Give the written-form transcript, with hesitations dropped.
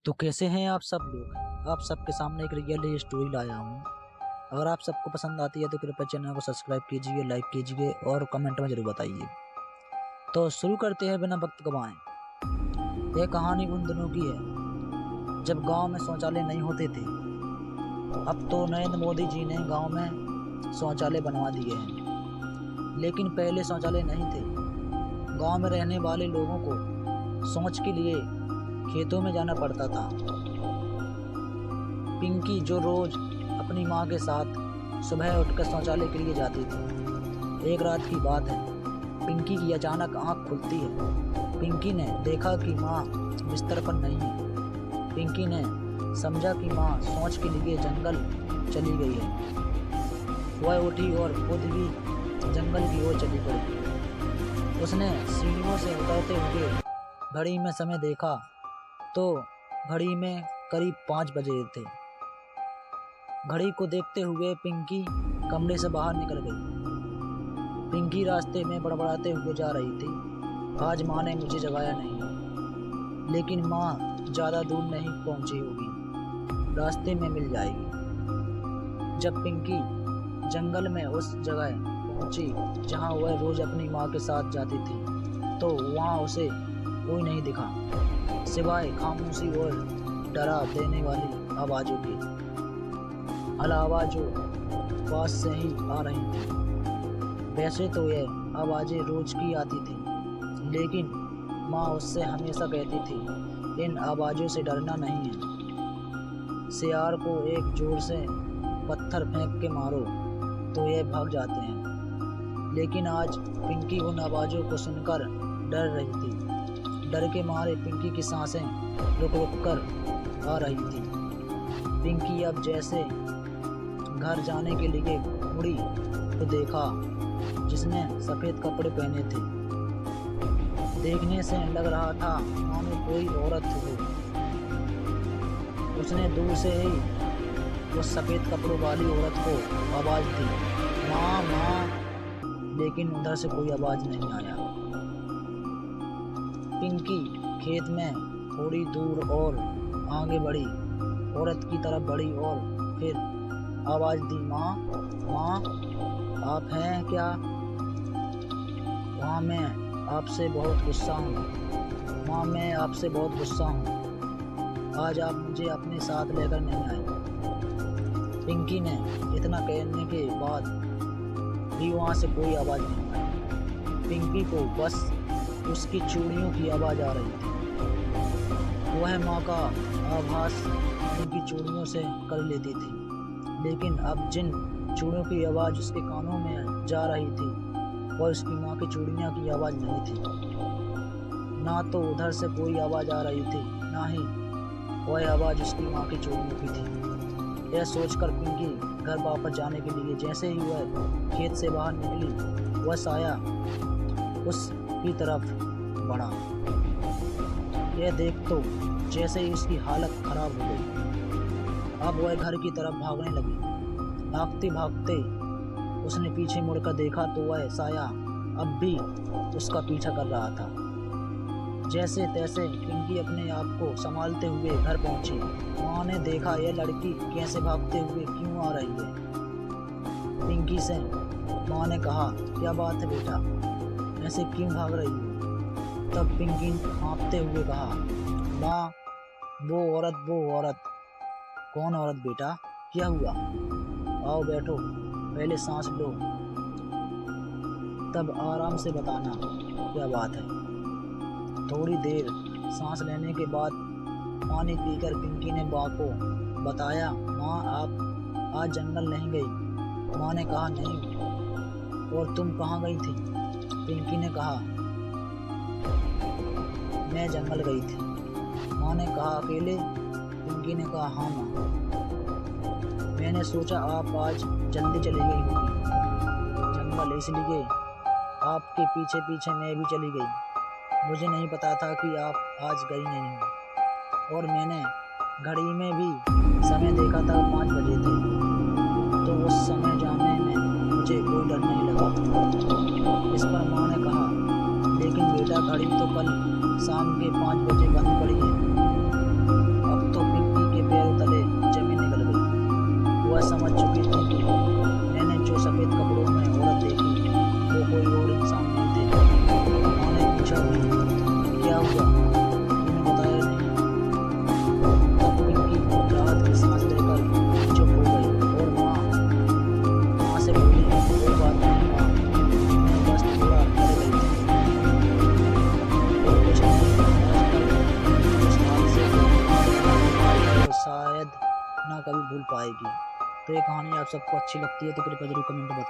तो कैसे हैं आप सब लोग। आप सबके सामने एक रियल स्टोरी लाया हूँ। अगर आप सबको पसंद आती है तो कृपया चैनल को सब्सक्राइब कीजिए, लाइक कीजिए और कमेंट में ज़रूर बताइए। तो शुरू करते हैं बिना वक्त गंवाए। यह कहानी उन दिनों की है जब गांव में शौचालय नहीं होते थे। अब तो नरेंद्र मोदी जी ने गांव में शौचालय बनवा दिए हैं, लेकिन पहले शौचालय नहीं थे। गांव में रहने वाले लोगों को शौच के लिए खेतों में जाना पड़ता था। पिंकी जो रोज अपनी माँ के साथ सुबह उठकर शौचालय के लिए जाती थी। एक रात की बात है, पिंकी की अचानक आंख खुलती है। पिंकी ने देखा कि माँ बिस्तर पर नहीं है। पिंकी ने समझा कि माँ शौच के लिए जंगल चली गई है। वह उठी और खुद भी जंगल की ओर चली पड़ी। उसने सीढ़ियों से उतरते हुए घड़ी में समय देखा तो घड़ी में करीब 5 बजे थे। घड़ी को देखते हुए पिंकी कमरे से बाहर निकल गई। पिंकी रास्ते में बड़बड़ाते हुए जा रही थी, आज माँ ने मुझे जगाया नहीं। लेकिन माँ ज़्यादा दूर नहीं पहुँची होगी, रास्ते में मिल जाएगी। जब पिंकी जंगल में उस जगह पहुँची जहाँ वह रोज अपनी माँ के साथ जाती थी, तो वहाँ उसे कोई नहीं दिखा सिवाय खामोशी और डरा देने वाली आवाज़ों के अलावा जो पास से ही आ रही थी। वैसे तो यह आवाज़ें रोज की आती थी, लेकिन माँ उससे हमेशा कहती थी इन आवाज़ों से डरना नहीं है। सियार को एक जोर से पत्थर फेंक के मारो तो यह भाग जाते हैं। लेकिन आज पिंकी उन आवाज़ों को सुनकर डर रही थी। डर के मारे पिंकी की सांसें रुक रुक कर आ रही थी। पिंकी अब जैसे घर जाने के लिए मुड़ी तो देखा जिसने सफ़ेद कपड़े पहने थे। देखने से लग रहा था मानो कोई औरत हो। उसने दूर से ही उस सफ़ेद कपड़ों वाली औरत को आवाज़ दी, माँ माँ, लेकिन उधर से कोई आवाज़ नहीं आया। पिंकी खेत में थोड़ी दूर और आगे बढ़ी, औरत की तरफ बढ़ी और फिर आवाज़ दी, माँ माँ, आप हैं क्या? वहाँ मैं आपसे बहुत गुस्सा हूँ। माँ मैं आपसे बहुत गुस्सा हूँ, आज आप मुझे अपने साथ लेकर नहीं आए। पिंकी ने इतना कहने के बाद भी वहाँ से कोई आवाज़ नहीं आई। पिंकी को बस उसकी चूड़ियों की आवाज़ आ रही थी। वह माँ का आभास उनकी चूड़ियों से कर लेती थी, लेकिन अब जिन चूड़ियों की आवाज़ उसके कानों में जा रही थी वह उसकी माँ की चूड़ियों की आवाज़ नहीं थी। ना तो उधर से कोई आवाज़ आ रही थी, ना ही वह आवाज़ उसकी माँ की चूड़ियों की थी। यह सोचकर पिंकी घर वापस जाने के लिए जैसे ही वह खेत से बाहर निकली, वह साया उसकी तरफ बढ़ा। यह देख तो जैसे ही उसकी हालत खराब हो गई। अब वह घर की तरफ भागने लगी। भागते भागते उसने पीछे मुड़कर देखा तो वह साया अब भी उसका पीछा कर रहा था। जैसे तैसे पिंकी अपने आप को संभालते हुए घर पहुंची। माँ ने देखा यह लड़की कैसे भागते हुए क्यों आ रही है। पिंकी से माँ ने कहा, क्या बात है बेटा, ऐसे क्यों भाग रही हो? तब पिंकी कांपते हुए कहा, माँ वो औरत। कौन औरत बेटा, क्या हुआ? आओ बैठो, पहले सांस लो, तब आराम से बताना क्या बात है। थोड़ी देर सांस लेने के बाद पानी पीकर पिंकी ने माँ को बताया, माँ आप आज जंगल नहीं गई? माँ ने कहा, नहीं। और तुम कहाँ गई थी? पिंकी ने कहा, मैं जंगल गई थी। माँ ने कहा, अकेले? पिंकी ने कहा, हाँ माँ, मैंने सोचा आप आज जल्दी चली गई होगी जंगल, इसलिए आपके पीछे पीछे मैं भी चली गई। मुझे नहीं पता था कि आप आज गई नहीं हो। और मैंने घड़ी में भी समय देखा था, 5 बजे थे, तो उस समय जाने में मुझे कोई डर नहीं लगा। इस पर माँ ने कहा, लेकिन बेटा घड़ी तो कल शाम के 5 बजे बंद पड़ी है, अब पाएगी। तो ये कहानी आप सबको अच्छी लगती है तो कृपया जरूर कमेंट में बताएं।